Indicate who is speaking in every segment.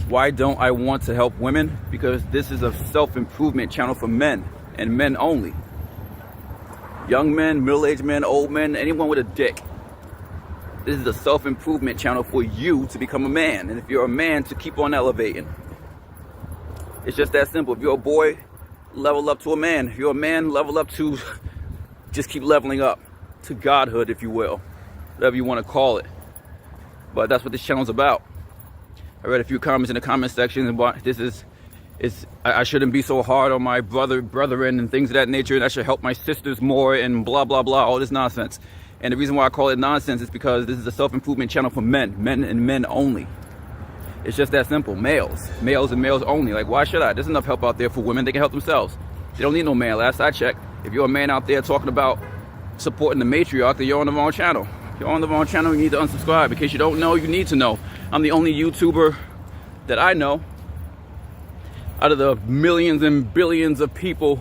Speaker 1: Why don't I want to help women? Because this is a self-improvement channel for men, and men only. Young men, middle-aged men, old men, anyone with a dick. This is a self-improvement channel for you to become a man, and if you're a man, to keep on elevating. It's just that simple. If you're a boy, level up to a man. If you're a man, level up to, just keep leveling up to godhood, if you will, whatever you want to call it. But that's what this channel's about. I read a few comments in the comment section, and I shouldn't be so hard on my brethren and things of that nature, and I should help my sisters more and blah blah blah, all this nonsense. And the reason why I call it nonsense is because this is a self-improvement channel for men and men only. It's just that simple. Males and males only. Like, why should I? There's enough help out there for women. They can help themselves. They don't need no man. Last I checked, if you're a man out there talking about supporting the matriarch, then you're on the wrong channel. If you're on the wrong channel, you need to unsubscribe. In case you don't know, you need to know. I'm the only YouTuber that I know out of the millions and billions of people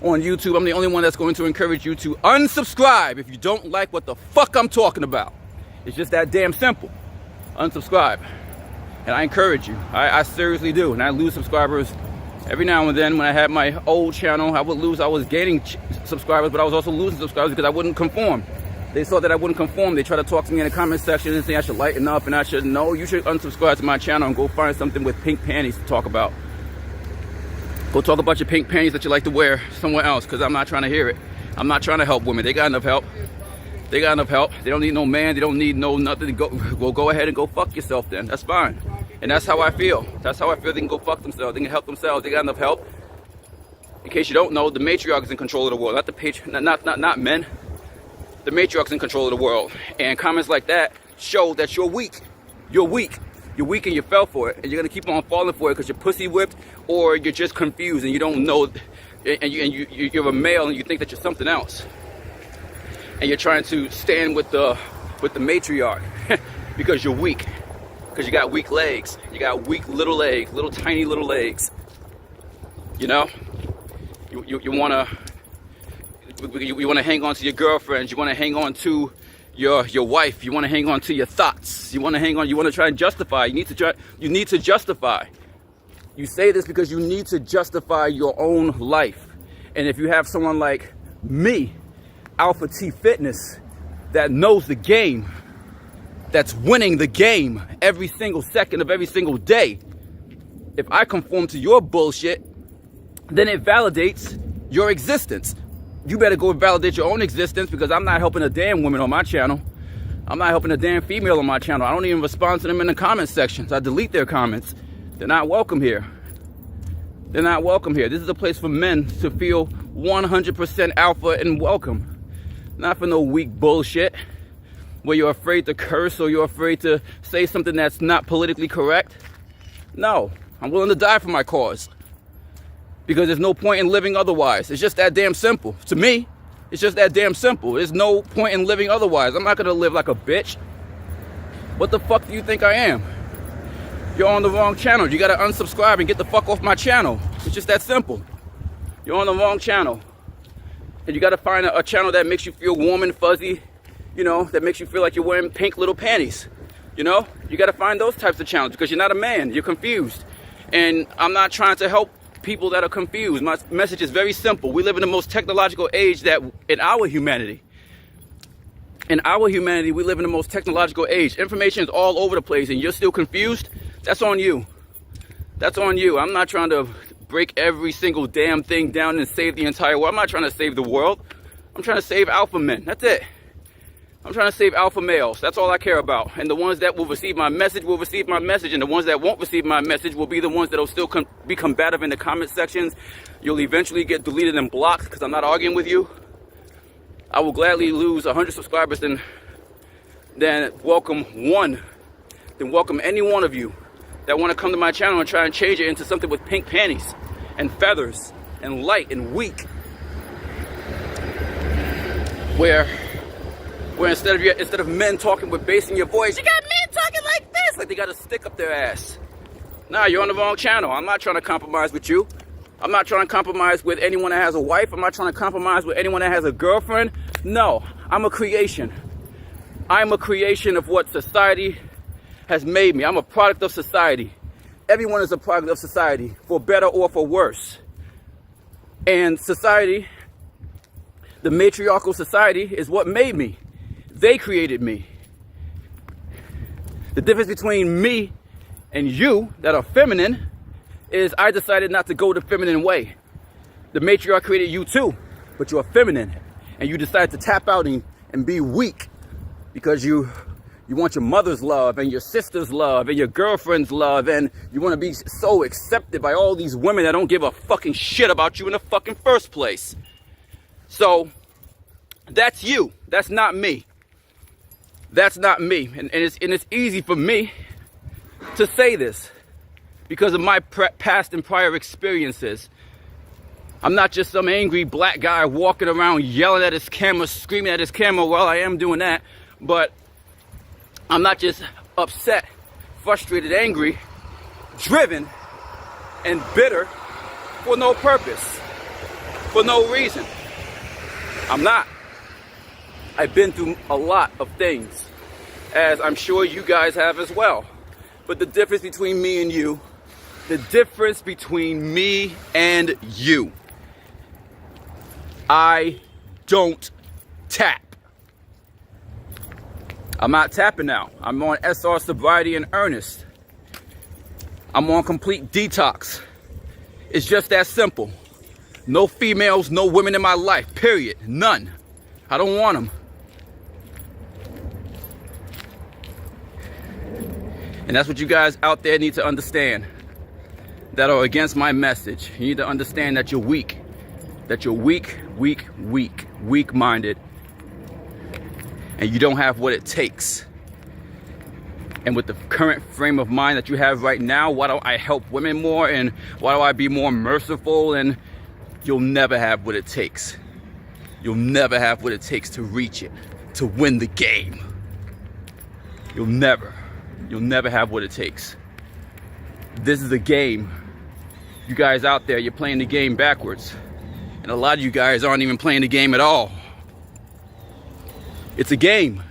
Speaker 1: on YouTube. I'm the only one that's going to encourage you to unsubscribe if you don't like what the fuck I'm talking about. It's just that damn simple. Unsubscribe. And I encourage you. I seriously do. And I lose subscribers every now and then. When I had my old channel, I was gaining subscribers, but I was also losing subscribers because I wouldn't conform. They saw that I wouldn't conform. They tried to talk to me in the comment section and say I should lighten up, and I should know. You should unsubscribe to my channel and go find something with pink panties to talk about. Go talk about your pink panties that you like to wear somewhere else, because I'm not trying to hear it. I'm not trying to help women. They got enough help. They got enough help. They don't need no man. They don't need no nothing. Go ahead and go fuck yourself then. That's fine. And that's how I feel. That's how I feel. They can go fuck themselves. They can help themselves. They got enough help. In case you don't know, the matriarch is in control of the world. Not men. The matriarch's in control of the world. And comments like that show that you're weak. You're weak. You're weak and you fell for it. And you're going to keep on falling for it because you're pussy whipped, or you're just confused and you don't know. And you're a male and you think that you're something else. And you're trying to stand with the matriarch because you're weak. Because you got weak legs. You got weak little legs. Little tiny little legs. You know? You want to hang on to your girlfriends. You want to hang on to your wife. You want to hang on to your thoughts. You want to hang on. You want to try and justify. You need to justify. You say this because you need to justify your own life. And if you have someone like me, Alpha T Fitness, that knows the game, that's winning the game every single second of every single day, if I conform to your bullshit, then it validates your existence. You better go validate your own existence, because I'm not helping a damn woman on my channel. I'm not helping a damn female on my channel. I don't even respond to them in the comment sections. I delete their comments. They're not welcome here. They're not welcome here. This is a place for men to feel 100% alpha and welcome. Not for no weak bullshit where you're afraid to curse or you're afraid to say something that's not politically correct. No, I'm willing to die for my cause. Because there's no point in living otherwise. It's just that damn simple. To me, it's just that damn simple. There's no point in living otherwise. I'm not gonna live like a bitch. What the fuck do you think I am? You're on the wrong channel. You gotta unsubscribe and get the fuck off my channel. It's just that simple. You're on the wrong channel. And you gotta find a channel that makes you feel warm and fuzzy, you know, that makes you feel like you're wearing pink little panties. You know, you gotta find those types of channels, because you're not a man, you're confused. And I'm not trying to help people that are confused. My message is very simple. We live in the most technological age that in our humanity. In our humanity, we live in the most technological age. Information is all over the place and you're still confused. That's on you. That's on you. I'm not trying to break every single damn thing down and save the entire world. I'm not trying to save the world. I'm trying to save alpha men. That's it. I'm trying to save alpha males. That's all I care about. And the ones that will receive my message will receive my message. And the ones that won't receive my message will be the ones that will still be combative in the comment sections. You'll eventually get deleted and blocked because I'm not arguing with you. I will gladly lose 100 subscribers than welcome any one of you that want to come to my channel and try and change it into something with pink panties and feathers and light and weak. Where instead of men talking with bass in your voice, you got men talking like this, like they got a stick up their ass. Nah, you're on the wrong channel. I'm not trying to compromise with you. I'm not trying to compromise with anyone that has a wife. I'm not trying to compromise with anyone that has a girlfriend. No, I'm a creation. I'm a creation of what society has made me. I'm a product of society. everyone is a product of society, for better or for worse. And society, the matriarchal society, is what made me. They created me. The difference between me and you that are feminine is I decided not to go the feminine way. The matriarch created you too, but you're feminine. And you decided to tap out and be weak because you want your mother's love and your sister's love and your girlfriend's love, and you want to be so accepted by all these women that don't give a fucking shit about you in the fucking first place. So that's you. That's not me. That's not me. And it's easy for me to say this because of my past and prior experiences. I'm not just some angry black guy walking around yelling at his camera, screaming at his camera. Well, I am doing that, but I'm not just upset, frustrated, angry, driven, and bitter for no purpose, for no reason. I'm not. I've been through a lot of things, as I'm sure you guys have as well. But the difference between me and you, I don't tap. I'm not tapping now. I'm on SR sobriety in earnest. I'm on complete detox. It's just that simple. No females, no women in my life, period. None. I don't want them. And that's what you guys out there need to understand that are against my message. You need to understand that you're weak. That you're weak-minded. And you don't have what it takes. And with the current frame of mind that you have right now, why don't I help women more? And why do I be more merciful? And you'll never have what it takes. You'll never have what it takes to reach it, to win the game. You'll never have what it takes. This is a game. You guys out there, you're playing the game backwards. And a lot of you guys aren't even playing the game at all. It's a game.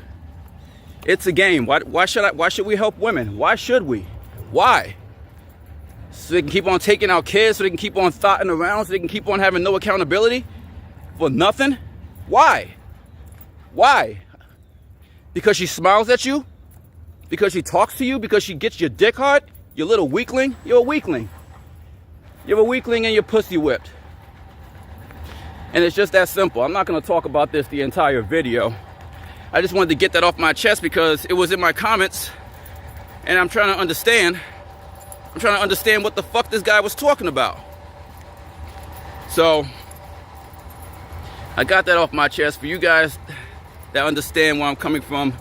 Speaker 1: It's a game. Why should we help women? Why should we? Why? So they can keep on taking our kids, so they can keep on thotting around, so they can keep on having no accountability for nothing? Why? Why? Because she smiles at you? Because she talks to you? Because she gets your dick hard? You little weakling? You're a weakling. You're a weakling and you're pussy whipped. And it's just that simple. I'm not going to talk about this the entire video. I just wanted to get that off my chest because it was in my comments. And I'm trying to understand. I'm trying to understand what the fuck this guy was talking about. So, I got that off my chest. For you guys that understand where I'm coming from,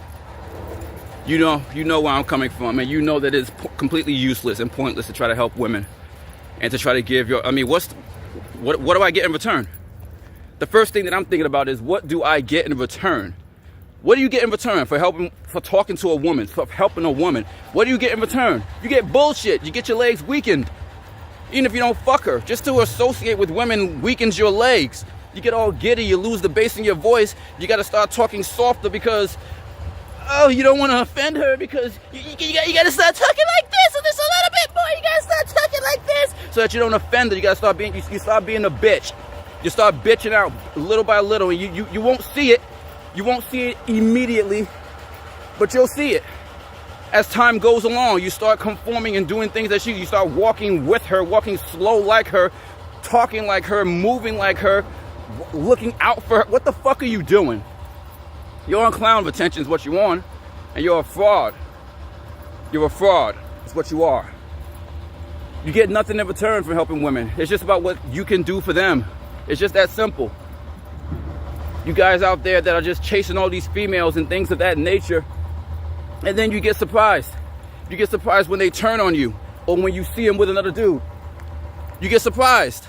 Speaker 1: you know where I'm coming from. And you know that it's completely useless and pointless to try to help women. And to try to give your, I mean, what do I get in return? The first thing that I'm thinking about is, what do I get in return? What do you get in return for talking to a woman, for helping a woman? What do you get in return? You get bullshit. You get your legs weakened. Even if you don't fuck her. Just to associate with women weakens your legs. You get all giddy. You lose the bass in your voice. You got to start talking softer because, oh, you don't want to offend her because you got to start talking like this and just a little bit more. You got to start talking like this so that you don't offend her. You got to start being, you start being a bitch. You start bitching out little by little, and you won't see it. You won't see it immediately, but you'll see it. As time goes along, you start conforming and doing things that you start walking with her, walking slow like her, talking like her, moving like her, looking out for her. What the fuck are you doing? You're on clown retention is what you're on, and you're a fraud. You're a fraud. That's what you are. You get nothing in return for helping women. It's just about what you can do for them. It's just that simple. You guys out there that are just chasing all these females and things of that nature, and then you get surprised. You get surprised when they turn on you, or when you see them with another dude. You get surprised.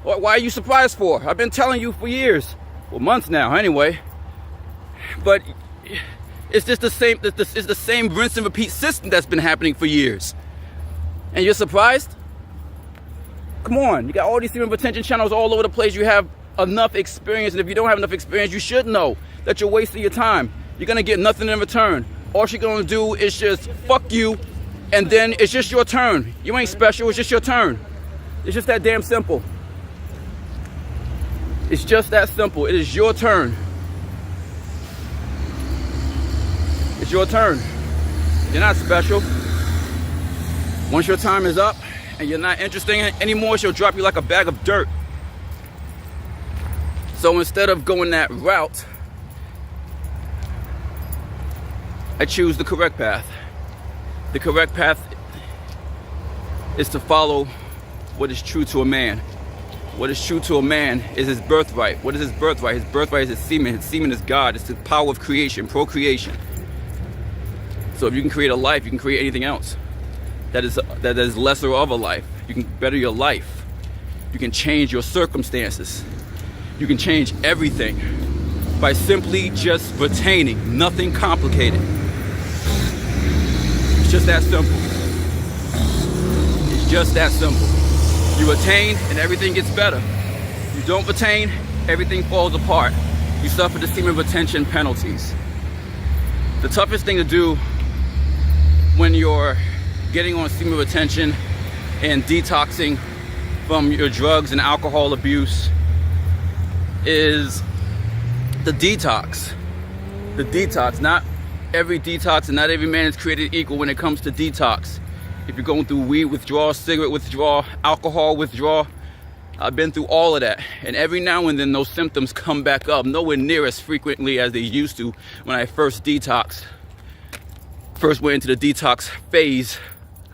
Speaker 1: Why are you surprised for? I've been telling you for years. Well, months now, anyway. But it's just the same. It's the same rinse and repeat system that's been happening for years. And you're surprised? Come on, you got all these female retention channels all over the place. You have enough experience, and if you don't have enough experience, you should know that you're wasting your time. You're gonna get nothing in return. All she's gonna do is just fuck you And then it's just your turn. You ain't special, it's just your turn. It's just that damn simple. It's just that simple. It is your turn. It's your turn. You're not special. Once your time is up and you're not interesting anymore, she'll drop you like a bag of dirt. So instead of going that route, I choose the correct path. The correct path is to follow what is true to a man. What is true to a man is his birthright. What is his birthright? His birthright is his semen. His semen is God. It's the power of creation, procreation. So if you can create a life, you can create anything else that is lesser of a life. You can better your life. You can change your circumstances. You can change everything by simply just retaining. Nothing complicated. It's just that simple. It's just that simple. You attain and everything gets better. You don't retain, everything falls apart. You suffer the semen retention penalties. The toughest thing to do when you're getting on semen retention and detoxing from your drugs and alcohol abuse is the detox. The detox. Not every detox and not every man is created equal when it comes to detox. If you're going through weed withdrawal, cigarette withdrawal, alcohol withdrawal, I've been through all of that. And every now and then those symptoms come back up, nowhere near as frequently as they used to when I first detoxed. First went into the detox phase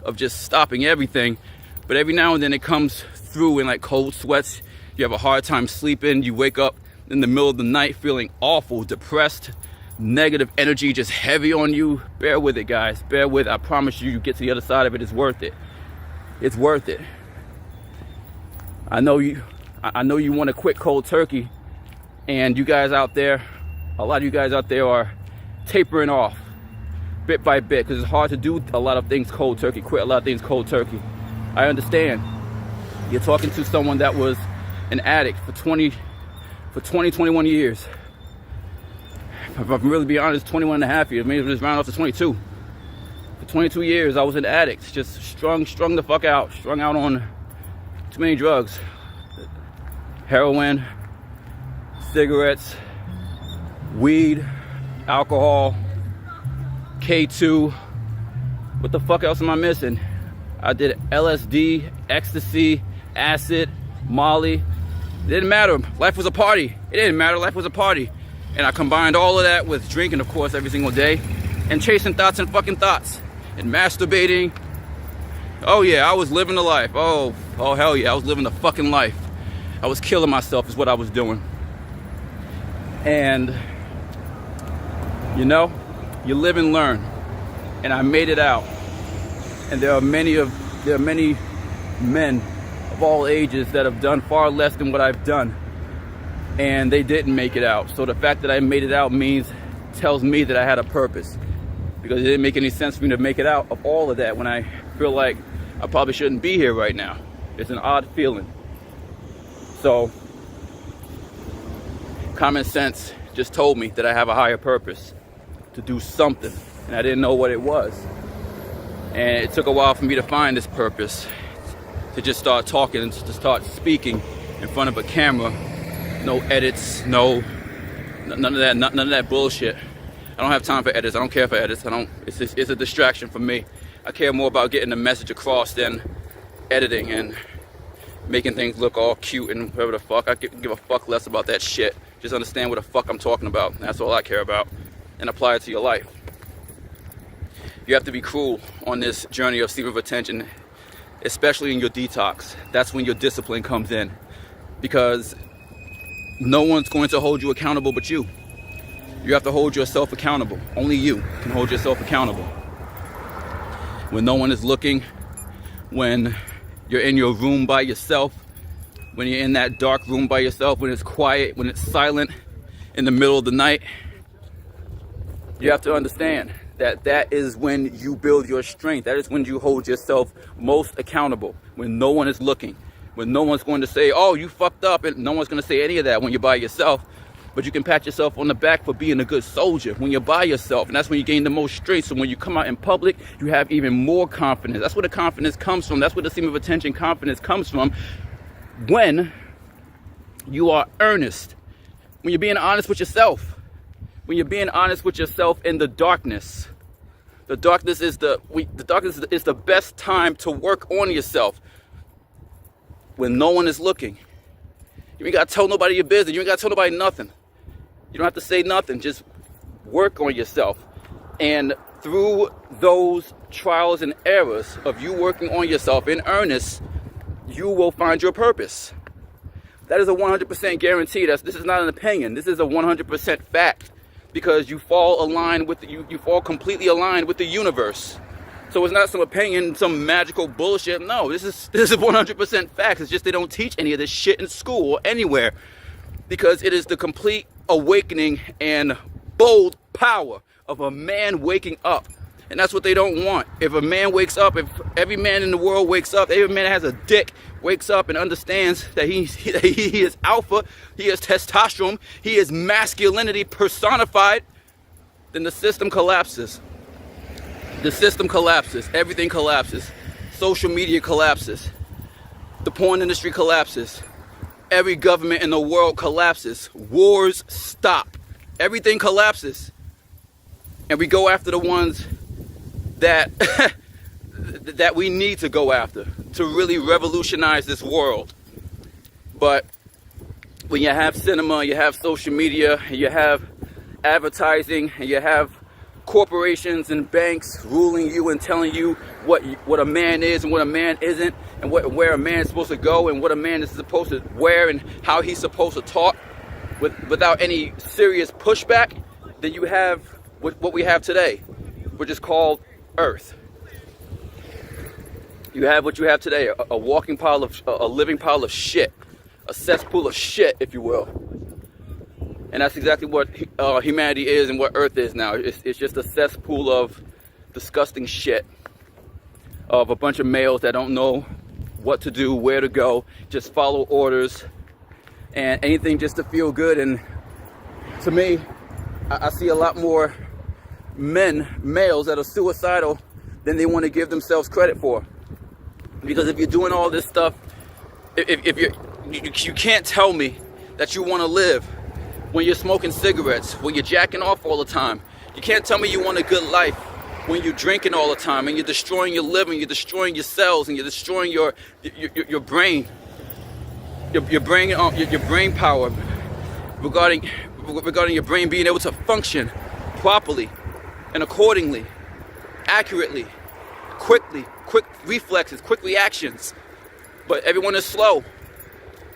Speaker 1: of just stopping everything. But every now and then it comes through in like cold sweats. You have a hard time sleeping. You wake up in the middle of the night feeling awful, depressed, negative energy just heavy on you. Bear with it, guys. Bear with it. I promise you, you get to the other side of it. It's worth it. It's worth it. I know you want to quit cold turkey, and you guys out there, a lot of you guys out there are tapering off bit by bit because it's hard to do a lot of things cold turkey, quit a lot of things cold turkey. I understand. You're talking to someone that was an addict for 21 years. If I'm really being honest, 21 and a half years, maybe just round off to 22. For 22 years, I was an addict, just strung the fuck out, strung out on too many drugs. Heroin, cigarettes, weed, alcohol, K2. What the fuck else am I missing? I did LSD, ecstasy, acid, Molly. It didn't matter. Life was a party. It didn't matter. Life was a party. And I combined all of that with drinking, of course, every single day, and chasing thoughts and fucking thoughts, and masturbating. Oh yeah, I was living the life. Oh hell yeah, I was living the fucking life. I was killing myself is what I was doing. And you know, you live and learn. And I made it out. And there are many men of all ages that have done far less than what I've done, and they didn't make it out. So the fact that I made it out tells me that I had a purpose, because it didn't make any sense for me to make it out of all of that when I feel like I probably shouldn't be here right now. It's an odd feeling. So common sense just told me that I have a higher purpose, to do something, and I didn't know what it was. And it took a while for me to find this purpose, to just start talking, to start speaking in front of a camera. No edits, none of that bullshit. I don't have time for edits. I don't care for edits. It's a distraction for me. I care more about getting the message across than editing and making things look all cute and whatever the fuck. I give a fuck less about that shit. Just understand what the fuck I'm talking about. That's all I care about, and apply it to your life. You have to be cruel on this journey of semen retention, especially in your detox. That's when your discipline comes in, because no one's going to hold you accountable but you. You have to hold yourself accountable. Only you can hold yourself accountable. When no one is looking, when you're in your room by yourself, when you're in that dark room by yourself, when it's quiet, when it's silent in the middle of the night, you have to understand that is when you build your strength. That is when you hold yourself most accountable, when no one is looking, when no one's going to say, oh, you fucked up, and no one's going to say any of that when you're by yourself. but you can pat yourself on the back for being a good soldier when you're by yourself. And that's when you gain the most strength. So when you come out in public, you have even more confidence. That's where the confidence comes from. That's where the seam of attention confidence comes from. When you are earnest, when you're being honest with yourself, when you're being honest with yourself in the darkness. The darkness is the best time to work on yourself. When no one is looking. You ain't got to tell nobody your business. You ain't got to tell nobody nothing. You don't have to say nothing. Just work on yourself. And through those trials and errors of you working on yourself in earnest, you will find your purpose. That is a 100% guarantee. This is not an opinion. This is a 100% fact. Because you fall aligned with you fall completely aligned with the universe. So it's not some opinion, some magical bullshit. No, this is 100% facts. It's just they don't teach any of this shit in school or anywhere, because it is the complete awakening and bold power of a man waking up. And that's what they don't want. If a man wakes up, if every man in the world wakes up, every man that has a dick wakes up and understands that he is alpha, he is testosterone, he is masculinity personified, then the system collapses. The system collapses. Everything collapses. Social media collapses. The porn industry collapses. Every government in the world collapses. Wars stop. Everything collapses. And we go after the ones that that we need to go after to really revolutionize this world. But when you have cinema, you have social media, you have advertising, and you have corporations and banks ruling you and telling you what a man is and what a man isn't, and where a man is supposed to go and what a man is supposed to wear and how he's supposed to talk without any serious pushback, then you have what we have today, which is called Earth. You have what you have today, a walking pile of, a living pile of shit, a cesspool of shit, if you will. And that's exactly what humanity is and what Earth is now. It's just a cesspool of disgusting shit, of a bunch of males that don't know what to do, where to go, just follow orders, and anything just to feel good. And to me, I see a lot more males that are suicidal than they want to give themselves credit for. Because if you're doing all this stuff, if you can't tell me that you want to live when you're smoking cigarettes, when you're jacking off all the time. You can't tell me you want a good life when you're drinking all the time and you're destroying your liver, you're destroying your cells, and you're destroying your brain, your brain power, regarding your brain being able to function properly and accordingly, accurately, quick reflexes, quick reactions. But everyone is slow.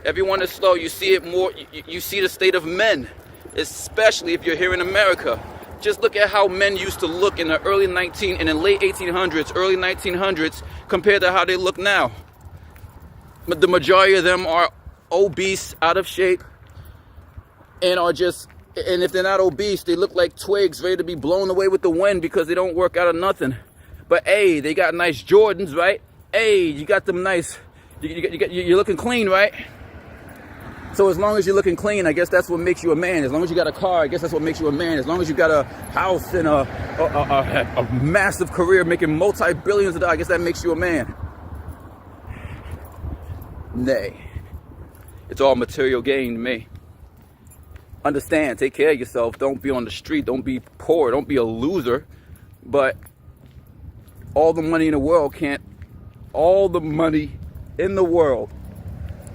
Speaker 1: Everyone is slow. You see it more. You see the state of men, especially if you're here in America. Just look at how men used to look in the late 1800s, early 1900s, compared to how they look now. But the majority of them are obese, out of shape, and if they're not obese, they look like twigs ready to be blown away with the wind because they don't work out of nothing. But hey, they got nice Jordans, right? Hey, you got them nice. You're looking clean, right? So as long as you're looking clean, I guess that's what makes you a man. As long as you got a car, I guess that's what makes you a man. As long as you got a house and a massive career making multi-billions of dollars, I guess that makes you a man. Nay. It's all material gain to me. Understand, take care of yourself. Don't be on the street. Don't be poor. Don't be a loser. But all the money in the world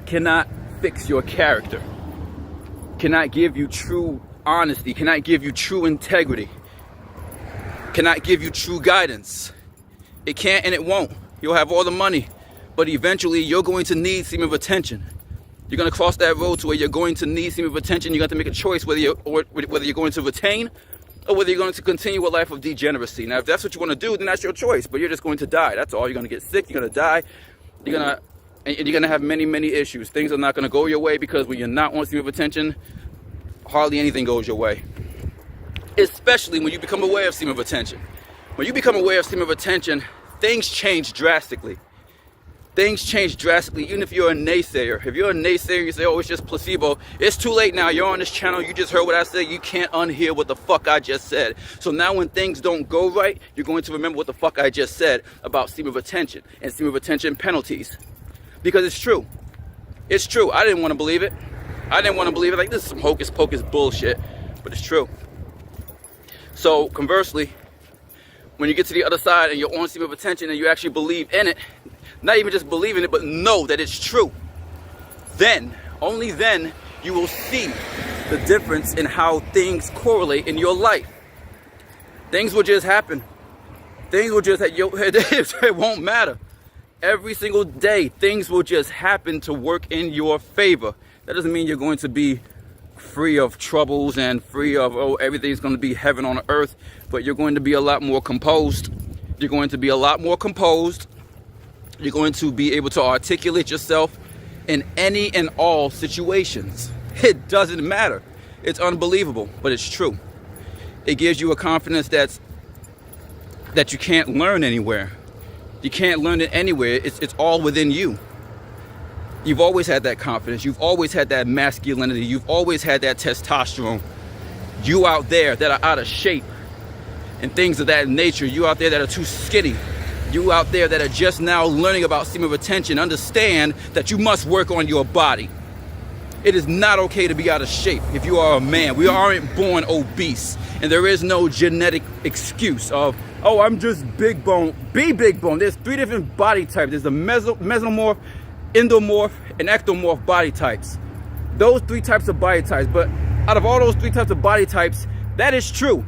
Speaker 1: cannot fix your character, cannot give you true honesty, cannot give you true integrity, cannot give you true guidance. It can't and it won't. You'll have all the money, but eventually you're going to need seam of attention. You're going to cross that road to where you're going to need seam of attention. You got to make a choice whether you're going to retain or whether you're going to continue a life of degeneracy. Now, if that's what you want to do, then that's your choice, but you're just going to die. That's all. You're going to get sick. You're going to die. You're going to have many, many issues. Things are not going to go your way because when you're not on seam of attention, hardly anything goes your way. Especially when you become aware of seam of attention. When you become aware of seam of attention, things change drastically. things change drastically, even if you're a naysayer. If you're a naysayer, you say, oh, it's just placebo. It's too late now. You're on this channel. You just heard what I said. You can't unhear what the fuck I just said. So now when things don't go right, you're going to remember what the fuck I just said about semen retention and semen retention penalties. Because it's true. It's true. I didn't want to believe it. Like, this is some hocus pocus bullshit. But it's true. So conversely, when you get to the other side and you're on semen retention and you actually believe in it, not even just believe in it, but know that it's true, then, only then, you will see the difference in how things correlate in your life. Things will just happen. Things will just, it won't matter. Every single day, things will just happen to work in your favor. That doesn't mean you're going to be free of troubles and free of, oh, everything's going to be heaven on earth, but you're going to be a lot more composed. You're going to be a lot more composed. You're going to be able to articulate yourself in any and all situations. It doesn't matter. It's unbelievable, but it's true. It gives you a confidence that you can't learn anywhere. You can't learn it anywhere. It's all within you. You've always had that confidence. You've always had that masculinity. You've always had that testosterone. You out there that are out of shape and things of that nature. You out there that are too skinny. You out there that are just now learning about semen retention, understand that you must work on your body. It is not okay to be out of shape if you are a man. We aren't born obese. And there is no genetic excuse of, oh, I'm just big bone. Be big bone. There's 3 different body types. There's the mesomorph, endomorph, and ectomorph body types. Those 3 types of body types. But out of all those 3 types of body types, that is true.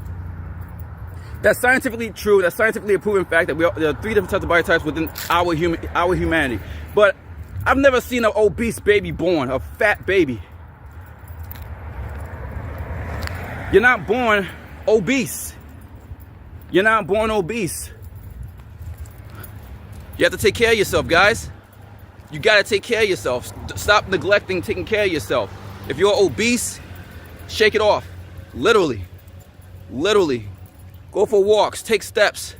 Speaker 1: That's scientifically true. That's scientifically a proven fact that there are 3 different types of body types within our humanity. But I've never seen an obese baby born, a fat baby. You're not born obese. You're not born obese. You have to take care of yourself, guys. You got to take care of yourself. Stop neglecting taking care of yourself. If you're obese, shake it off. Literally. Go for walks, take steps,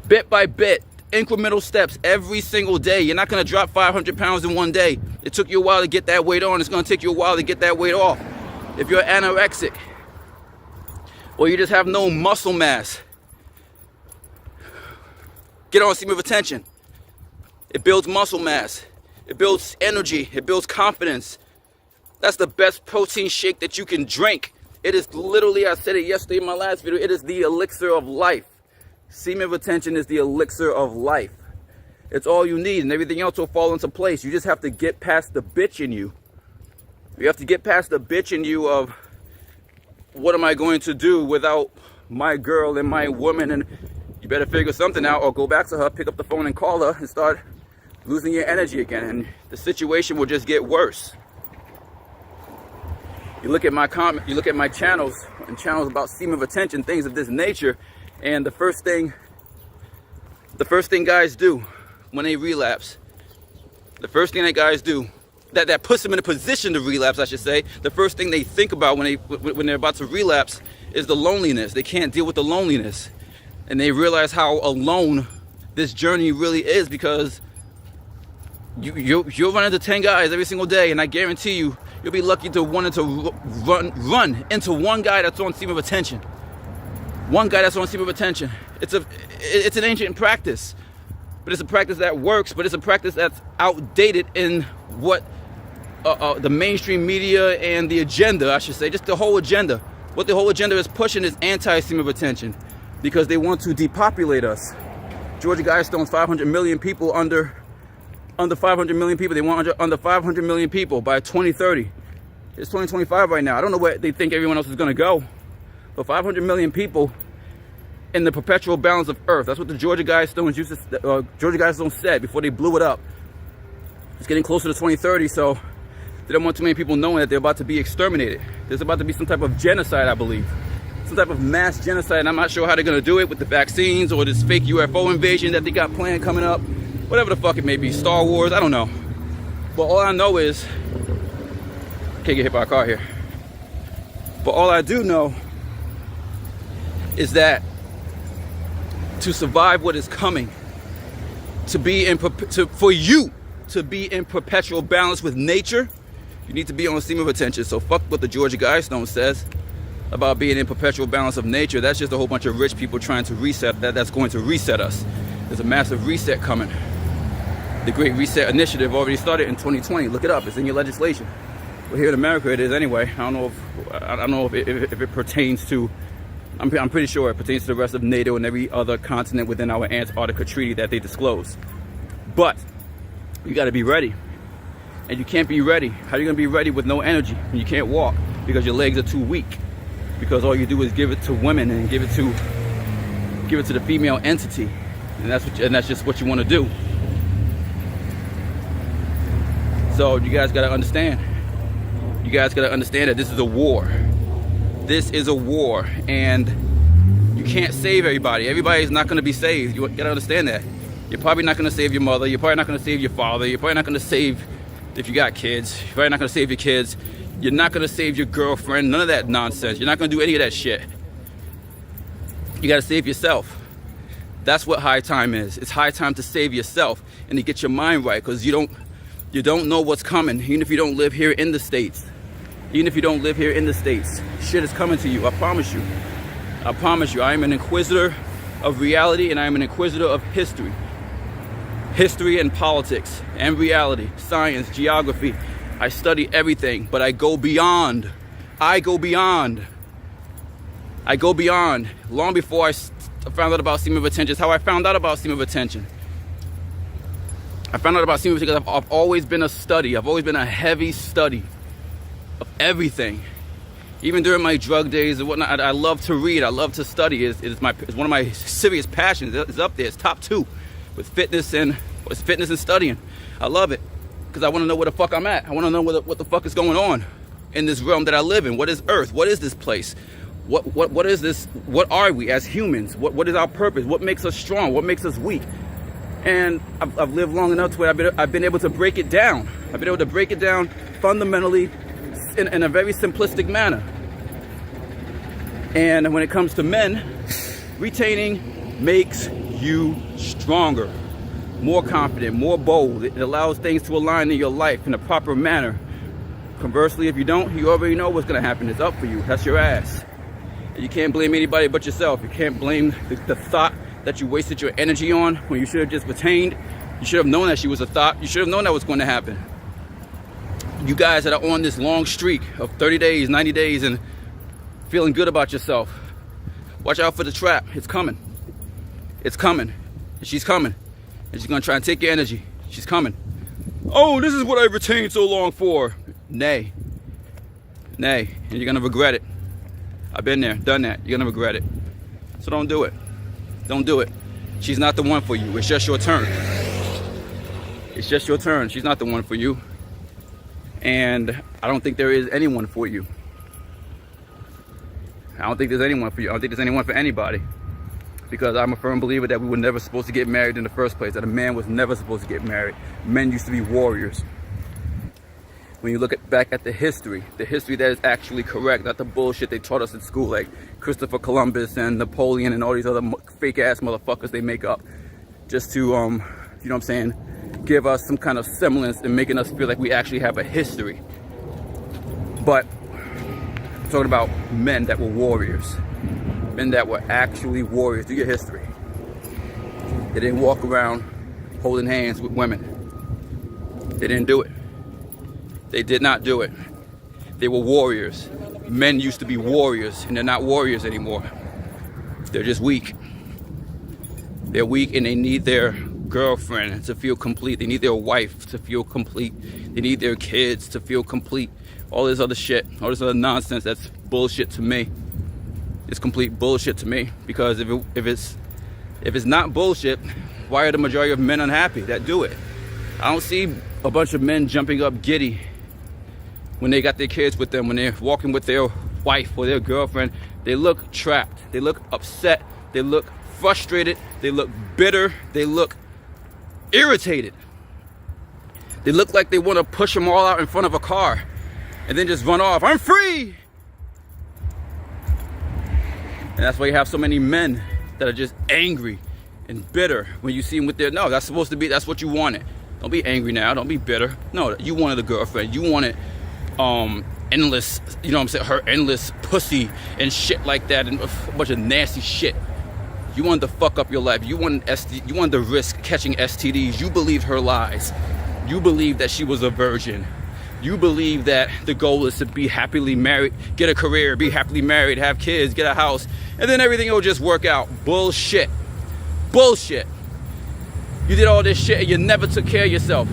Speaker 1: bit by bit, incremental steps every single day. You're not going to drop 500 pounds in one day. It took you a while to get that weight on. It's going to take you a while to get that weight off. If you're anorexic or you just have no muscle mass, get on semen retention. It builds muscle mass. It builds energy. It builds confidence. That's the best protein shake that you can drink. It is literally, I said it yesterday in my last video, it is the elixir of life. Semen retention is the elixir of life. It's all you need and everything else will fall into place. You just have to get past the bitch in you. You have to get past the bitch in you of, what am I going to do without my girl and my woman? And you better figure something out or go back to her, pick up the phone and call her and start losing your energy again. And the situation will just get worse. You look at my you look at my channels and channels about semen retention, things of this nature, and the first thing guys do when they relapse, the first thing that guys do that puts them in a position to relapse, I should say, the first thing they think about when they're about to relapse is the loneliness. They can't deal with the loneliness, and they realize how alone this journey really is, because you'll run into 10 guys every single day, and I guarantee you, you'll be lucky to run into one guy that's on semen retention. One guy that's on semen retention. It's an ancient practice, but it's a practice that works. But it's a practice that's outdated in what the mainstream media and the agenda, I should say, just the whole agenda. What the whole agenda is pushing is anti-semen retention, because they want to depopulate us. Georgia Guidestone's 500 million people under 500 million people. They want under 500 million people by 2030. It's 2025 right now. I don't know where they think everyone else is going to go. But 500 million people in the perpetual balance of Earth. That's what the Georgia Guidestone said before they blew it up. It's getting closer to 2030, so they don't want too many people knowing that they're about to be exterminated. There's about to be some type of genocide, I believe. Some type of mass genocide, and I'm not sure how they're going to do it with the vaccines or this fake UFO invasion that they got planned coming up. Whatever the fuck it may be. Star Wars, I don't know. But all I know is, can't get hit by a car here. But all I do know is that to survive what is coming, for you to be in perpetual balance with nature, you need to be on stream of attention. So fuck what the Georgia Guidestone says about being in perpetual balance of nature. That's just a whole bunch of rich people trying to reset that's going to reset us. There's a massive reset coming. The Great Reset Initiative already started in 2020. Look it up. It's in your legislation. Well, here in America, it is anyway. I don't know if it pertains to. I'm pretty sure it pertains to the rest of NATO and every other continent within our Antarctica Treaty that they disclose. But you got to be ready, and you can't be ready. How are you gonna be ready with no energy when you can't walk because your legs are too weak? Because all you do is give it to women and give it to the female entity, and that's just what you want to do. So you guys gotta understand. You guys gotta understand that this is a war. This is a war, and you can't save everybody. Everybody's not gonna be saved. You gotta understand that. You're probably not gonna save your mother. You're probably not gonna save your father. You're probably not gonna save, if you got kids, you're probably not gonna save your kids. You're not gonna save your girlfriend. None of that nonsense. You're not gonna do any of that shit. You gotta save yourself. That's what high time is. It's high time to save yourself and to get your mind right, because you don't know what's coming. Even if you don't live here in the States. Even if you don't live here in the States, shit is coming to you. I promise you. I promise you. I am an inquisitor of reality, and I am an inquisitor of history. History and politics and reality, science, geography. I study everything, but I go beyond. I go beyond. Long before I found out about stream of attention. It's how I found out about stream of attention. I found out about stream of attention because I've always been a study. I've always been a heavy study of everything. Even during my drug days and whatnot, I love to read. I love to study. It's one of my serious passions. It's up there. It's top 2 with fitness and studying. I love it because I want to know where the fuck I'm at. I want to know what the fuck is going on in this realm that I live in. What is Earth? What is this place? What is this? What are we as humans? What is our purpose? What makes us strong? What makes us weak? And I've lived long enough to where I've been able to break it down. I've been able to break it down fundamentally in a very simplistic manner. And when it comes to men, retaining makes you stronger, more confident, more bold. It allows things to align in your life in a proper manner. Conversely, if you don't, you already know what's going to happen. It's up for you. That's your ass. And you can't blame anybody but yourself. You can't blame the thought that you wasted your energy on when you should have just retained. You should have known that she was a thought. You should have known that was going to happen. You guys that are on this long streak of 30 days, 90 days, and feeling good about yourself, watch out for the trap. It's coming. It's coming. She's coming. And she's going to try and take your energy. She's coming. Oh, this is what I retained so long for. Nay. And you're going to regret it. I've been there, done that. You're going to regret it. So don't do it. Don't do it. She's not the one for you. It's just your turn. It's just your turn. She's not the one for you. And I don't think there is anyone for you. I don't think there's anyone for you. I don't think there's anyone for anybody. Because I'm a firm believer that we were never supposed to get married in the first place. That a man was never supposed to get married. Men used to be warriors. When you look back at the history that is actually correct, not the bullshit they taught us in school, like Christopher Columbus and Napoleon and all these other fake ass motherfuckers they make up, just to, you know what I'm saying, give us some kind of semblance and making us feel like we actually have a history. But I'm talking about men that were warriors, men that were actually warriors. Do your history. They didn't walk around holding hands with women. They didn't do it. They did not do it. They were warriors. Men used to be warriors, and they're not warriors anymore. They're just weak. They're weak, and they need their girlfriend to feel complete. They need their wife to feel complete. They need their kids to feel complete. All this other shit, all this other nonsense, that's bullshit to me. It's complete bullshit to me, because if it's not bullshit, why are the majority of men unhappy that do it? I don't see a bunch of men jumping up giddy when they got their kids with them, when they're walking with their wife or their girlfriend. They look trapped. They look upset. They look frustrated. They look bitter. They look irritated. They look like they want to push them all out in front of a car and then just run off. I'm free! And that's why you have so many men that are just angry and bitter when you see them with their, no, that's supposed to be, that's what you wanted. Don't be angry now, don't be bitter. No, you wanted a girlfriend, you wanted endless, you know what I'm saying, her endless pussy and shit like that, and a bunch of nasty shit. You wanted to fuck up your life. You wanted to risk catching STDs. You believed her lies. You believed that she was a virgin. You believe that the goal is to be happily married, get a career, be happily married, have kids, get a house, and then everything will just work out. Bullshit. Bullshit. You did all this shit and you never took care of yourself.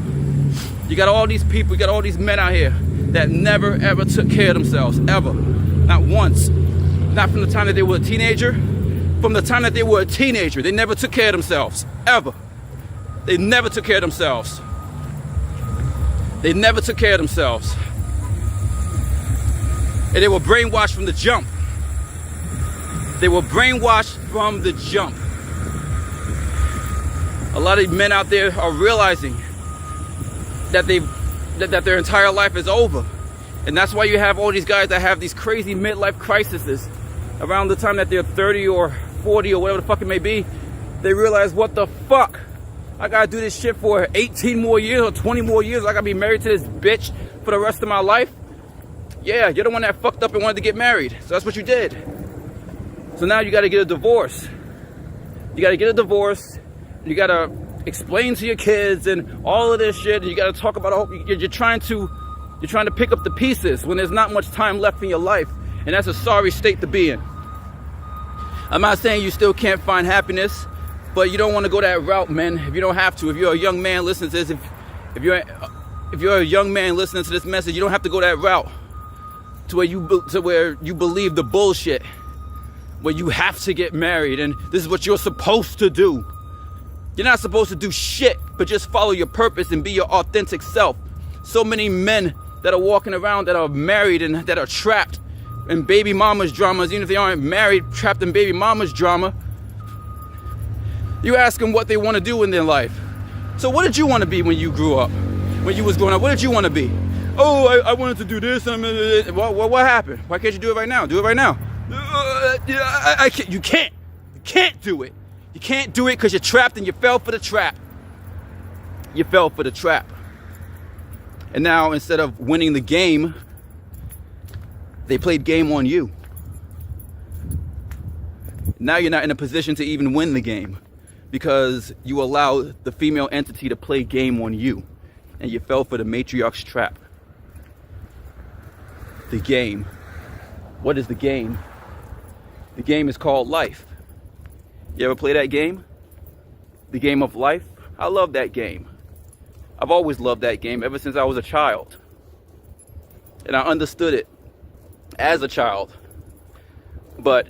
Speaker 1: You got all these people, you got all these men out here that never ever took care of themselves, ever. Not once. Not from the time that they were a teenager. From the time that they were a teenager, they never took care of themselves, ever. They never took care of themselves. They never took care of themselves. And they were brainwashed from the jump. They were brainwashed from the jump. A lot of men out there are realizing that their entire life is over. And that's why you have all these guys that have these crazy midlife crises around the time that they're 30 or 40 or whatever the fuck it may be. They realize, what the fuck? I gotta do this shit for 18 more years or 20 more years. I gotta be married to this bitch for the rest of my life. Yeah, you're the one that fucked up and wanted to get married. So that's what you did. So now you gotta get a divorce. You gotta get a divorce. You gotta explain to your kids and all of this shit. And you gotta talk about, you're trying to pick up the pieces when there's not much time left in your life. And that's a sorry state to be in. I'm not saying you still can't find happiness, but you don't want to go that route, man. If you don't have to, if you're a young man listening to this, if you're a young man listening to this message, you don't have to go that route to where you believe the bullshit, where you have to get married and this is what you're supposed to do. You're not supposed to do shit, but just follow your purpose and be your authentic self. So many men that are walking around that are married and that are trapped in baby mama's dramas, even if they aren't married, trapped in baby mama's drama. You ask them what they want to do in their life. So what did you want to be when you grew up? When you was growing up, what did you want to be? Oh, I wanted to do this. What happened? Why can't you do it right now? Do it right now. I can't. You can't. You can't do it. You can't do it because you're trapped and you fell for the trap. You fell for the trap. And now instead of winning the game, they played game on you. Now you're not in a position to even win the game because you allowed the female entity to play game on you and you fell for the matriarch's trap. The game. What is the game? The game is called life. You ever play that game? The game of life? I love that game. I've always loved that game ever since I was a child. And I understood it as a child. But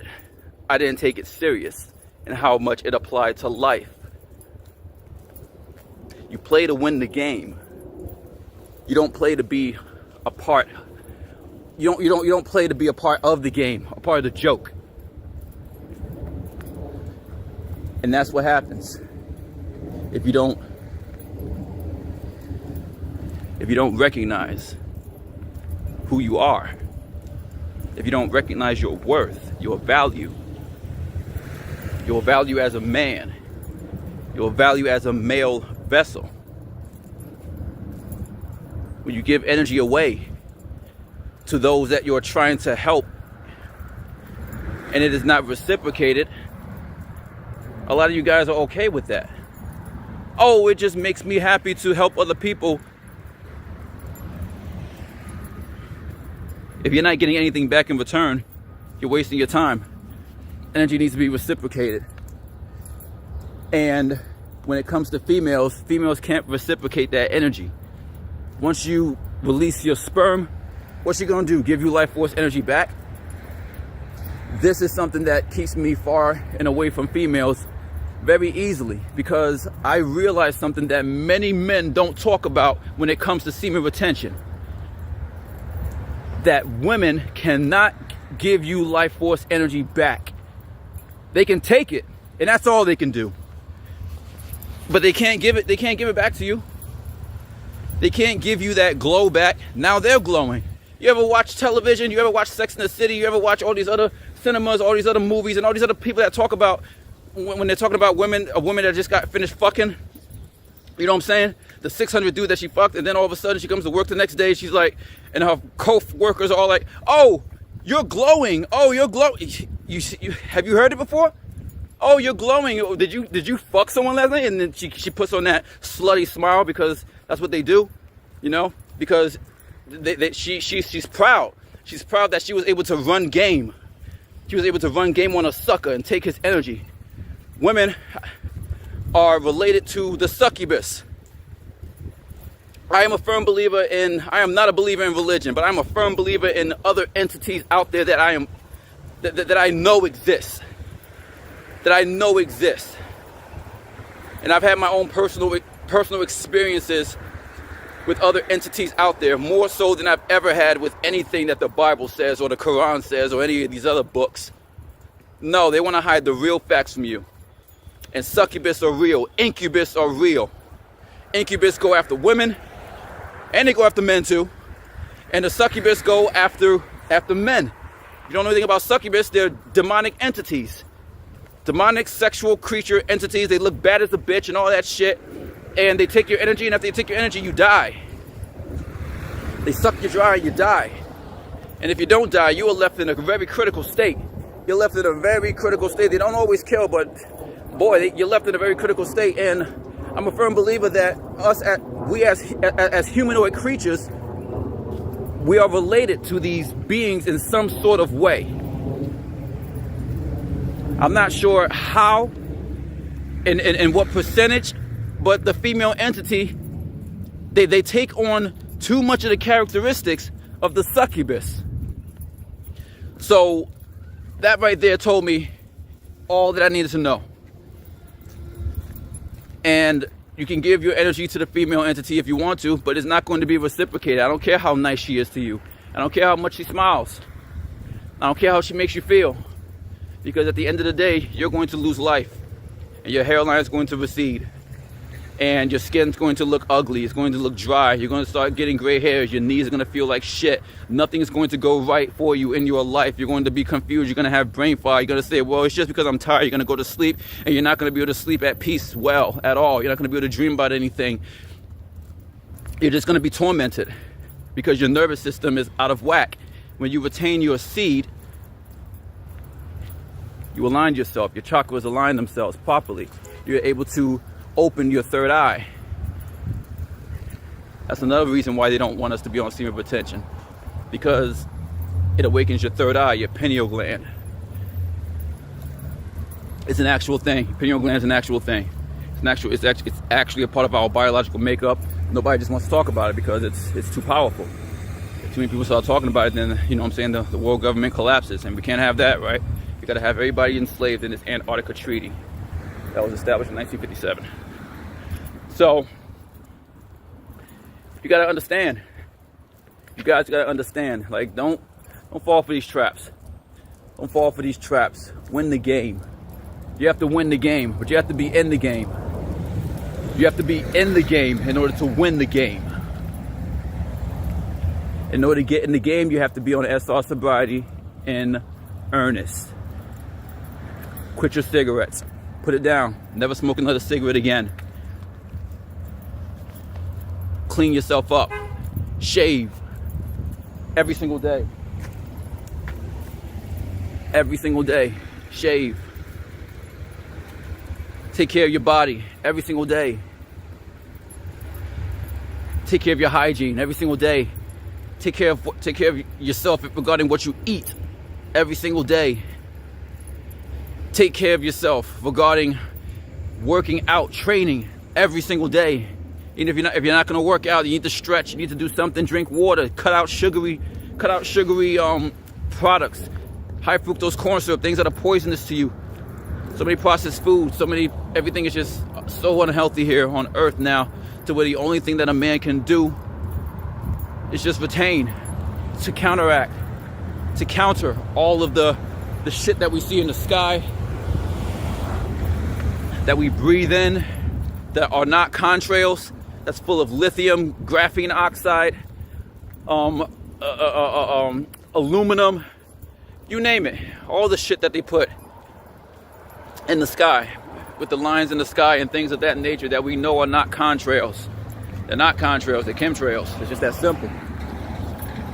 Speaker 1: I didn't take it serious and how much it applied to life. You play to win the game. You don't play to be a part. You don't play to be a part of the game, a part of the joke. And that's what happens if you don't recognize who you are. If you don't recognize your worth, your value as a man, your value as a male vessel. When you give energy away to those that you're trying to help and it is not reciprocated, a lot of you guys are okay with that. Oh, it just makes me happy to help other people. If you're not getting anything back in return, you're wasting your time. Energy needs to be reciprocated. And when it comes to females, females can't reciprocate that energy. Once you release your sperm, what's she gonna do? Give you life force energy back? This is something that keeps me far and away from females very easily because I realize something that many men don't talk about when it comes to semen retention. That women cannot give you life force energy back. They can take it, and that's all they can do. But they can't give it back to you. They can't give you that glow back. Now they're glowing. You ever watch television? You ever watch Sex and the City? You ever watch all these other cinemas, all these other movies, and all these other people that talk about when they're talking about women, a woman that just got finished fucking, you know what I'm saying? The 600 dude that she fucked, and then all of a sudden she comes to work the next day, she's like, and her co-workers are all like, oh, you're glowing. Oh, you're glowing. You have you heard it before? Oh, you're glowing. Did you fuck someone last night? And then she puts on that slutty smile because that's what they do, you know? Because she's proud. She's proud that she was able to run game. She was able to run game on a sucker and take his energy. Women are related to the succubus. I am a firm believer in, I am not a believer in religion, but I'm a firm believer in other entities out there that I know exist. That I know exist. And I've had my own personal experiences with other entities out there, more so than I've ever had with anything that the Bible says or the Quran says or any of these other books. No, they want to hide the real facts from you. And succubus are real. Incubus are real. Incubus go after women, and they go after men too. And the succubus go after men. If you don't know anything about succubus, they're demonic entities. Demonic sexual creature entities. They look bad as a bitch and all that shit. And they take your energy, and after they take your energy, you die. They suck you dry and you die. And if you don't die, you are left in a very critical state. You're left in a very critical state. They don't always kill, but boy, you're left in a very critical state. And I'm a firm believer that we as humanoid creatures, we are related to these beings in some sort of way. I'm not sure how and what percentage, but the female entity, they take on too much of the characteristics of the succubus. So that right there told me all that I needed to know. And you can give your energy to the female entity if you want to, but it's not going to be reciprocated. I don't care how nice she is to you. I don't care how much she smiles. I don't care how she makes you feel. Because at the end of the day, you're going to lose life. And your hairline is going to recede. And your skin's going to look ugly. It's going to look dry. You're going to start getting gray hairs. Your knees are going to feel like shit. Nothing is going to go right for you in your life. You're going to be confused. You're going to have brain fog. You're going to say, well, it's just because I'm tired. You're going to go to sleep, and you're not going to be able to sleep at peace well at all. You're not going to be able to dream about anything. You're just going to be tormented because your nervous system is out of whack. When you retain your seed, you align yourself. Your chakras align themselves properly. You're able to open your third eye. That's another reason why they don't want us to be on semen retention, because it awakens your third eye, your pineal gland. It's an actual thing. Pineal gland is an actual thing. It's actually a part of our biological makeup. Nobody just wants to talk about it because it's too powerful. If too many people start talking about it, then you know what I'm saying, the world government collapses, and we can't have that, right? You got to have everybody enslaved in this Antarctica treaty that was established in 1957. So you got to understand. You guys got to understand. Like, don't fall for these traps. Don't fall for these traps. Win the game. You have to win the game, but you have to be in the game. You have to be in the game in order to win the game. In order to get in the game, you have to be on SR sobriety in earnest. Quit your cigarettes. Put it down. Never smoke another cigarette again. Clean yourself up. Shave. Every single day. Every single day. Shave. Take care of your body every single day. Take care of your hygiene every single day. Take care of yourself regarding what you eat every single day. Take care of yourself regarding working out, training every single day. Even if you're not going to work out, you need to stretch. You need to do something. Drink water. Cut out sugary products. High fructose corn syrup, things that are poisonous to you. So many processed foods. Everything is just so unhealthy here on Earth now, to where the only thing that a man can do is just retain, to counteract, to counter all of the shit that we see in the sky, that we breathe in, that are not contrails, that's full of lithium, graphene oxide, aluminum, you name it. All the shit that they put in the sky, with the lines in the sky and things of that nature that we know are not contrails. They're not contrails, they're chemtrails. It's just that simple.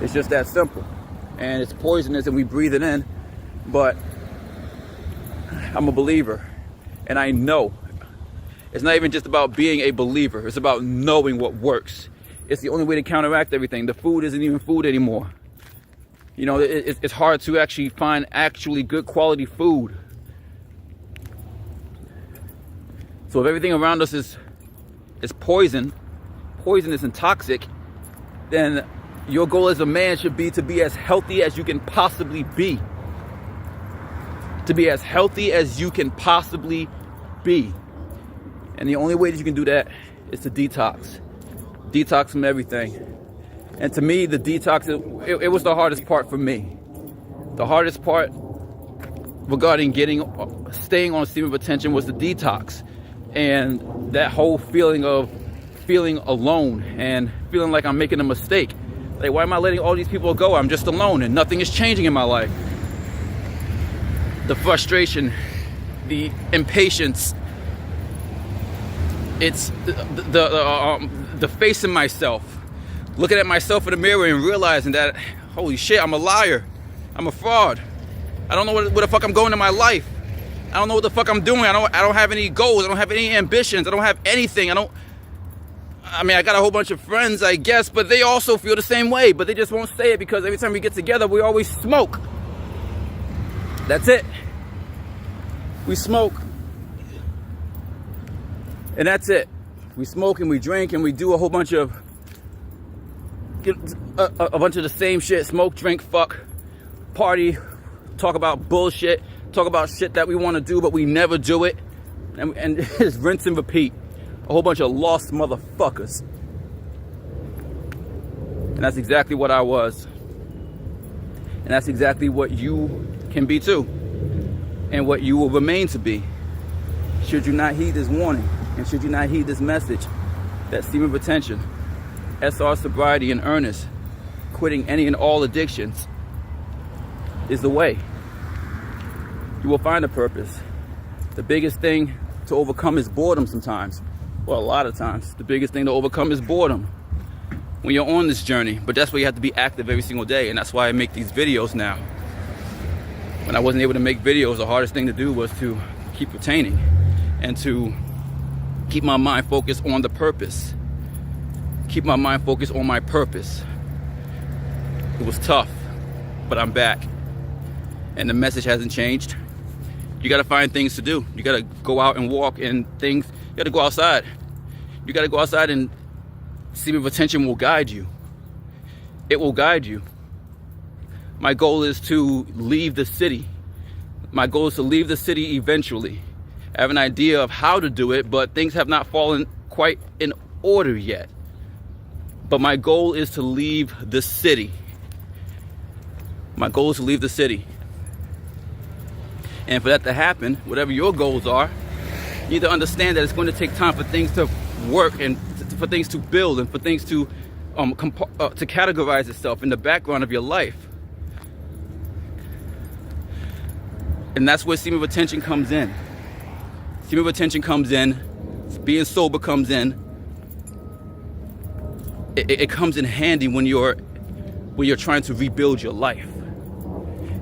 Speaker 1: It's just that simple. And it's poisonous and we breathe it in, but I'm a believer. And I know. It's not even just about being a believer. It's about knowing what works. It's the only way to counteract everything. The food isn't even food anymore. You know, it's hard to actually find actually good quality food. So if everything around us is poisonous and toxic, then your goal as a man should be to be as healthy as you can possibly be. To be as healthy as you can possibly be. And the only way that you can do that is to detox. Detox from everything. And to me, the detox, it was the hardest part for me. The hardest part regarding staying on stream of attention was the detox. And that whole feeling of feeling alone and feeling like I'm making a mistake. Like, why am I letting all these people go? I'm just alone and nothing is changing in my life. The frustration, the impatience, it's the facing myself, looking at myself in the mirror and realizing that, holy shit, I'm a liar, I'm a fraud. I don't know where the fuck I'm going in my life. I don't know what the fuck I'm doing. I don't have any goals. I don't have any ambitions. I don't have anything. I mean, I got a whole bunch of friends, I guess, but they also feel the same way, but they just won't say it because every time we get together, we always smoke. That's it. We smoke. And that's it. We smoke and we drink and we do a whole bunch of the same shit. Smoke, drink, fuck, party, talk about bullshit, talk about shit that we want to do but we never do it. And just rinse and repeat. A whole bunch of lost motherfuckers. And that's exactly what I was. And that's exactly what you can be too. And what you will remain to be. Should you not heed this warning, and should you not heed this message, that stream of attention, SR sobriety in earnest, quitting any and all addictions, is the way. You will find a purpose. The biggest thing to overcome is boredom sometimes. Well, a lot of times. The biggest thing to overcome is boredom when you're on this journey. But that's why you have to be active every single day. And that's why I make these videos now. When I wasn't able to make videos, the hardest thing to do was to keep retaining and to keep my mind focused on the purpose. Keep my mind focused on my purpose. It was tough, but I'm back. And the message hasn't changed. You gotta find things to do. You gotta go out and walk and things. You gotta go outside. You gotta go outside, and stream of attention will guide you. It will guide you. My goal is to leave the city. My goal is to leave the city eventually. I have an idea of how to do it, but things have not fallen quite in order yet. But my goal is to leave the city. My goal is to leave the city. And for that to happen, whatever your goals are, you need to understand that it's going to take time for things to work and for things to build and for things to categorize itself in the background of your life. And that's where stream of attention comes in. Stream of attention comes in. Being sober comes in. It comes in handy when you're trying to rebuild your life.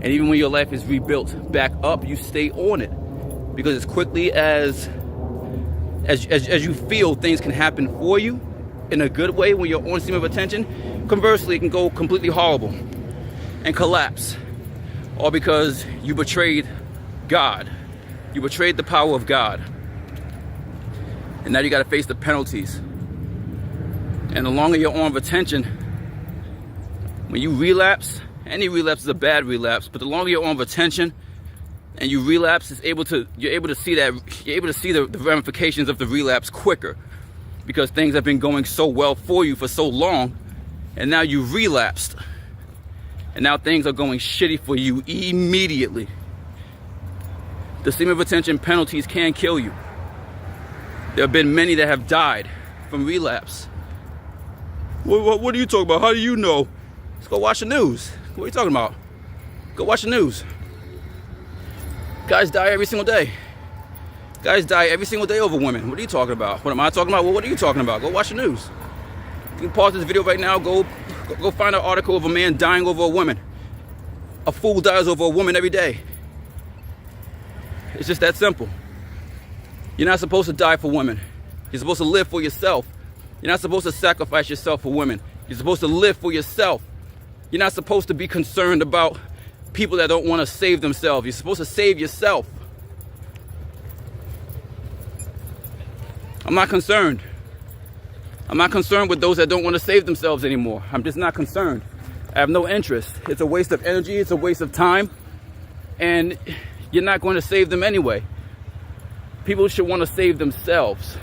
Speaker 1: And even when your life is rebuilt back up, you stay on it. Because as quickly as you feel things can happen for you in a good way when you're on stream of attention, conversely, it can go completely horrible and collapse. All because you betrayed God. You betrayed the power of God. And now you got to face the penalties. And the longer you're on retention, when you relapse, any relapse is a bad relapse, but the longer you're on retention and you relapse, you're able to see the ramifications of the relapse quicker, because things have been going so well for you for so long, and now you relapsed, and now things are going shitty for you immediately. The stream of attention penalties can kill you. There have been many that have died from relapse. What are you talking about? How do you know? Let's go watch the news. What are you talking about? Go watch the news. Guys die every single day. Guys die every single day over women. What are you talking about? What am I talking about? Well, what are you talking about? Go watch the news. You can pause this video right now. Go find an article of a man dying over a woman. A fool dies over a woman every day. It's just that simple. You're not supposed to die for women. You're supposed to live for yourself. You're not supposed to sacrifice yourself for women. You're supposed to live for yourself. You're not supposed to be concerned about people that don't want to save themselves. You're supposed to save yourself. I'm not concerned. I'm not concerned with those that don't want to save themselves anymore. I'm just not concerned. I have no interest. It's a waste of energy. It's a waste of time. And you're not going to save them anyway. People should want to save themselves.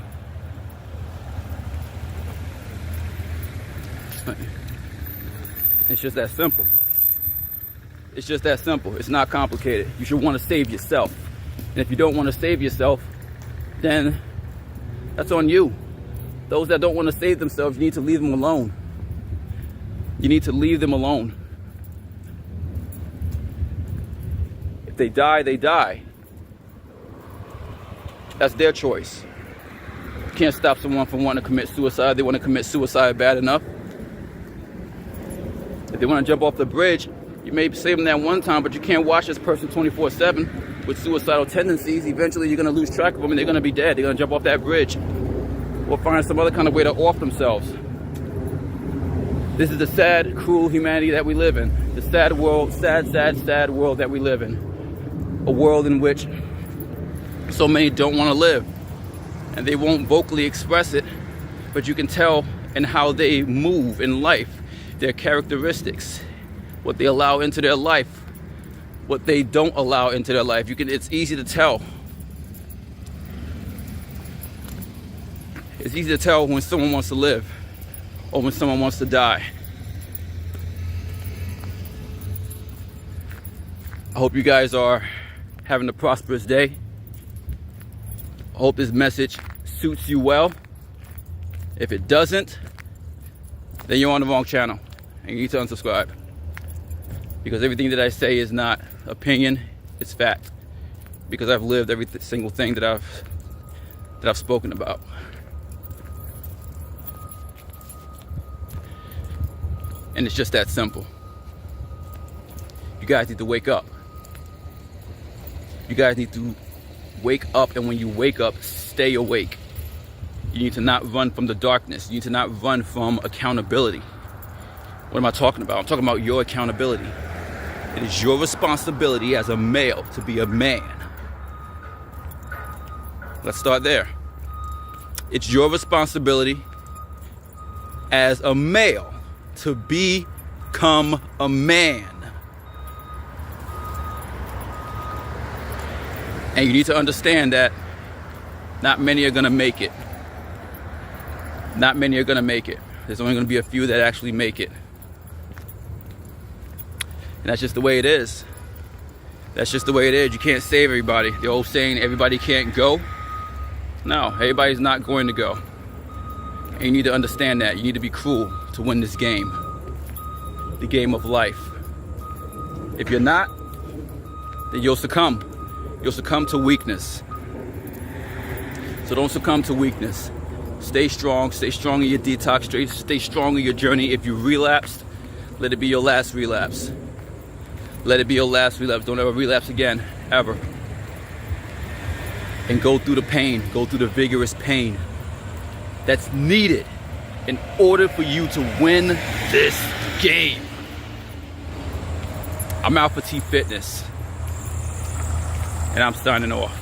Speaker 1: It's just that simple. It's just that simple. It's not complicated. You should want to save yourself. And if you don't want to save yourself, then that's on you. Those that don't want to save themselves, you need to leave them alone. You need to leave them alone. If they die, they die. That's their choice. You can't stop someone from wanting to commit suicide. They want to commit suicide bad enough. If they want to jump off the bridge, you may save them that one time, but you can't watch this person 24/7 with suicidal tendencies. Eventually, you're going to lose track of them and they're going to be dead. They're going to jump off that bridge or find some other kind of way to off themselves. This is the sad, cruel humanity that we live in. The sad world, sad world that we live in. A world in which so many don't want to live. And they won't vocally express it, but you can tell in how they move in life, their characteristics, what they allow into their life, what they don't allow into their life. It's easy to tell. It's easy to tell when someone wants to live or when someone wants to die. I hope you guys are having a prosperous day. I hope this message suits you well. If it doesn't, then you're on the wrong channel and you need to unsubscribe. Because everything that I say is not opinion, it's fact. Because I've lived every single thing that I've spoken about. And it's just that simple. You guys need to wake up. You guys need to wake up, and when you wake up, stay awake. You need to not run from the darkness. You need to not run from accountability. What am I talking about? I'm talking about your accountability. It is your responsibility as a male to be a man. Let's start there. It's your responsibility as a male to become a man. And you need to understand that not many are going to make it. Not many are going to make it. There's only going to be a few that actually make it. And that's just the way it is. That's just the way it is. You can't save everybody. The old saying, everybody can't go. No, everybody's not going to go. And you need to understand that. You need to be cruel to win this game. The game of life. If you're not, then you'll succumb. You'll succumb to weakness. So don't succumb to weakness. Stay strong in your detox. Stay strong in your journey. If you relapsed, let it be your last relapse. Let it be your last relapse. Don't ever relapse again, ever. And go through the pain. Go through the vigorous pain that's needed in order for you to win this game. I'm Alpha T Fitness, and I'm signing off.